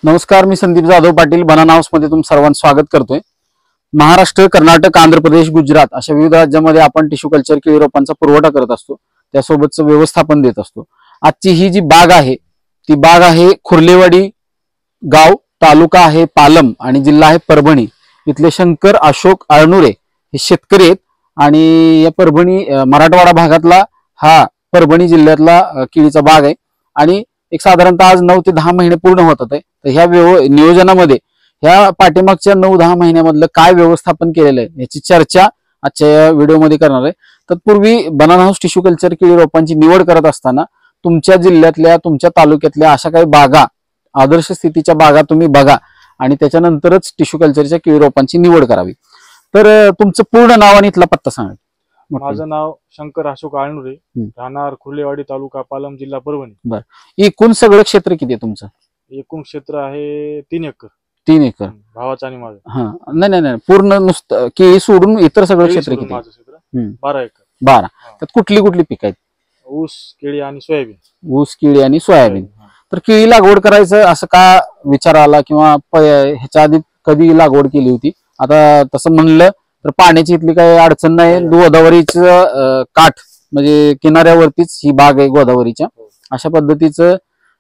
नमस्कार, मी Sandeep Jadhav Patil banana house मध्ये तुम सर्वांचं स्वागत करतोय। महाराष्ट्र, कर्नाटक, आंध्र प्रदेश, गुजरात अशा विविध राज्यांमध्ये आपण टिश्यू कल्चर केळी रोपांचा पुरवठा करत असतो, त्यासोबतचं व्यवस्थापन देत असतो। आजची ही जी बाग आहे ती बाग आहे खुर्लेवाडी गाव, तालुका आहे पालम आणि जिल्हा आहे परभणी। इथले शंकर अशोक आळनुरे हे शेतकरी आहेत आणि या परभणी मराठवाडा भागातला हा परभणी जिल्ह्यातला केळीचा बाग आहे आणि एक साधारणतः आज 9 ते 10 महिने पूर्ण होतात आहे। तर ह्या नियोजनामध्ये ह्या पाठीमागच्या 9-10 महिन्यामधलं काय व्यवस्थापन केलेलं आहे याची चर्चा आजच्या या व्हिडिओमध्ये करणार आहे। तत्पूर्वी बनाना हाऊस टिश्यू कल्चर केळी रोपांची निवड करत असताना तुमच्या जिल्ह्यातल्या, तुमच्या तालुक्यातल्या अशा काही बागा, आदर्श स्थितीच्या बागा तुम्ही बघा आणि त्याच्यानंतरच टिश्यू कल्चरच्या केळी रोपांची निवड करावी। तर तुमचं पूर्ण नाव आणि इथला पत्ता सांगा। माझं नाव शंकर अशोक आळनुरे, राहणार खुर्लेवाडी, तालुका पालम, जिल्हा परभणी। बर, एकूण सगळं क्षेत्र किती आहे तुमचं? एकूण क्षेत्र आहे 3 एकर। 3 एकर भावाचं आणि माझं। हा, नाही, पूर्ण नुसतं केळी सोडून इतर सगळं क्षेत्र किती? माझं क्षेत्र 12 एकर। 12। त्यात कुठली कुठली पिकं आहेत? ऊस, केळी आणि सोयाबीन। ऊस, केळी आणि सोयाबीन। तर केळी लागवड करायचं असं का विचार आला किंवा ह्याच्या आधी कधी लागवड केली होती? आता तसं म्हणलं तर पाण्याची इथली काही अडचण नाही, गोदावरीचं काठ म्हणजे किनाऱ्यावरतीच ही बाग आहे गोदावरीच्या, अशा पद्धतीचं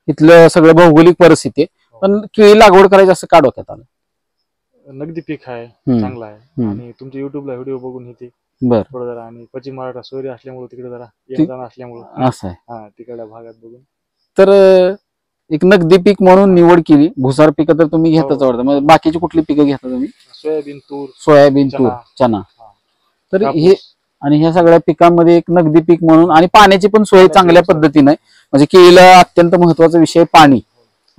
इथलं सगळं भौगोलिक परिस्थिती आहे। पण केळी लागवड करायची असं का डोक्यात आलं? नगदी पीक आहे, चांगला आहे आणि तुमच्या युट्यूबला व्हिडिओ बघून येते थोडं जरा, आणि पश्चिम महाराष्ट्र सोयरी असल्यामुळे तिकडे जरा येणं असल्यामुळे असं आहे। हा, तिकडल्या भागात बघून तर एक नगदी पीक म्हणून निवड केली। भुसार पिकं तर तुम्ही घेताच आवडतं, मग बाकीची कुठली पिकं घेता तुम्ही? सोयाबीन, तूर, चना। तर हे आणि ह्या सगळ्या पिकांमध्ये एक नगदी पीक म्हणून आणि पाण्याची पण सोय चांगल्या पद्धतीने, म्हणजे केळीला अत्यंत महत्वाचा विषय पाणी,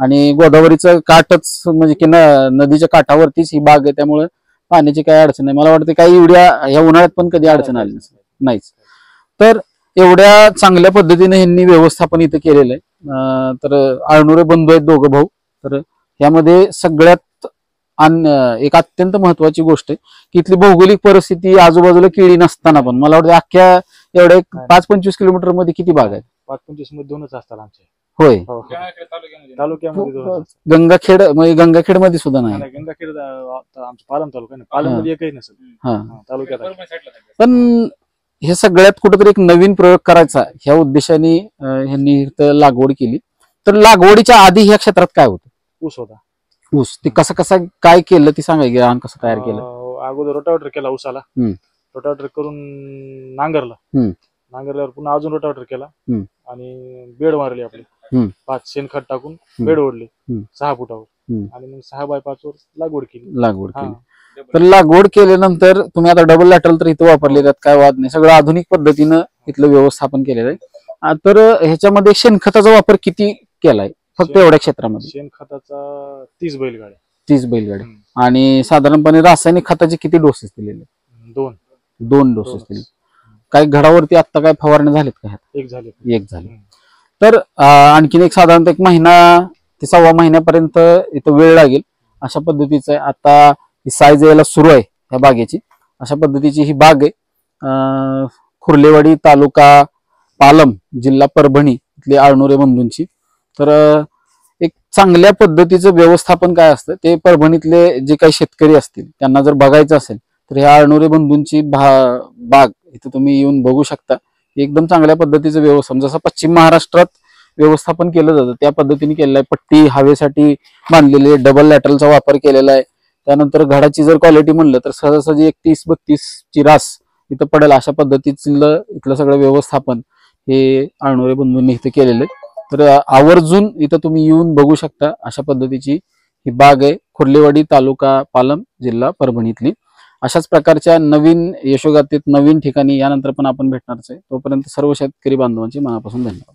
आणि गोदावरीचं काठच म्हणजे की नदीच्या काठावरतीच ही बाग आहे, त्यामुळे पाण्याची काही अडचण नाही। मला वाटतं काही एवढ्या ह्या उन्हाळ्यात पण कधी अडचण आली नाहीच। तर एवढ्या चांगल्या पद्धतीने यांनी व्यवस्थापन इथं केलेलं आहे। तर आळनुरे बंधू आहेत, दोघं भाऊ। तर यामध्ये सगळ्यात एक अत्यंत महत्वाची गोष्ट आहे की इथली भौगोलिक परिस्थिती, आजूबाजूला केळी नसताना पण मला वाटतं अख्ख्या एवढ्या 5-25 किलोमीटर मध्ये किती बाग आहेत? 5-25 मध्ये 2च असतात आमचे। होय, तालुक्यामध्ये गंगाखेड, म्हणजे गंगाखेड मध्ये सुद्धा नाही? गंगाखेड आमचं पालम तालुका, पालम मध्ये एकही नसेल तालुक्यात। पण हे सगळ्यात कुठेतरी एक नवीन प्रयोग करायचा ह्या उद्देशाने ह्यांनी लागवड केली। तर लागवडीच्या आधी ह्या क्षेत्रात काय होतं? ऊस होता। ऊस, ते कसं काय केलं ते सांगा की, रान कसं तयार केलं? अगोदर रोटावेटर केला ऊसाला, रोटावेटर करून नांगरल्यावर पुन्हा अजून रोटावेटर केला आणि बेड मारली आपली 5 शेणखत टाकून बेड ओढली 6 फुटावर आणि मग 6 बाय 5 वर लागवड केली। तर लागवड केल्यानंतर तुम्ही आता डबल लॅटरल तर इथं वापरले, त्यात काय वाद नाही, सगळं आधुनिक पद्धतीनं इथलं व्यवस्थापन केलेलं आहे। तर ह्याच्यामध्ये शेणखताचा वापर किती केलाय फक्त एवढ्या क्षेत्रामध्ये? शेणखताचा 30 बैलगाड्या। 30 बैलगाड्या। आणि साधारणपणे रासायनिक खताचे किती डोसेस दिलेले? 2 डोसेस दिले। काही घडावरती आता काय फवारणी झालीत का? एक झाली। तर आणखीन एक साधारणतः 1 महिना ते 1.25 महिन्यापर्यंत इथं वेळ लागेल, अशा पद्धतीचं आहे। आता ही साईज यायला सुरू आहे ह्या बागेची, अशा पद्धतीची ही बाग आहे खुर्लेवाडी, तालुका पालम, जिल्हा परभणी, इथली आळनुरे बंधूंची। तर एक चांगल्या पद्धतीचं व्यवस्थापन काय असतं ते परभणीतले जे काही शेतकरी असतील त्यांना जर बघायचं असेल तर ह्या आळनुरे बंधूंची बाग इथं तुम्ही येऊन बघू शकता। एकदम चांगल्या पद्धतीचं व्यवस्थापन, जसं पश्चिम महाराष्ट्रात व्यवस्थापन केलं जातं त्या पद्धतीने केलेलं आहे। पट्टी हवेसाठी बांधलेली आहे, डबल लॅटरलचा वापर केलेला आहे। त्यानंतर घडाची जर क्वालिटी म्हणलं तर सहजासहजी 31-32 ची रास इथं पडेल, अशा पद्धतीचं इथलं सगळं व्यवस्थापन हे आळनुरे बंधूंनी इथं केलेलं आहे। तर आवर्जून इथं तुम्ही येऊन बघू शकता, अशा पद्धतीची ही बाग आहे खुर्लेवाडी, तालुका पालम, जिल्हा परभणीतली। अशाच प्रकारच्या नवीन यशोगाथेत, नवीन ठिकाणी यानंतर पण आपण भेटणारच आहे। तोपर्यंत सर्व शेतकरी बांधवांचे मनापासून धन्यवाद।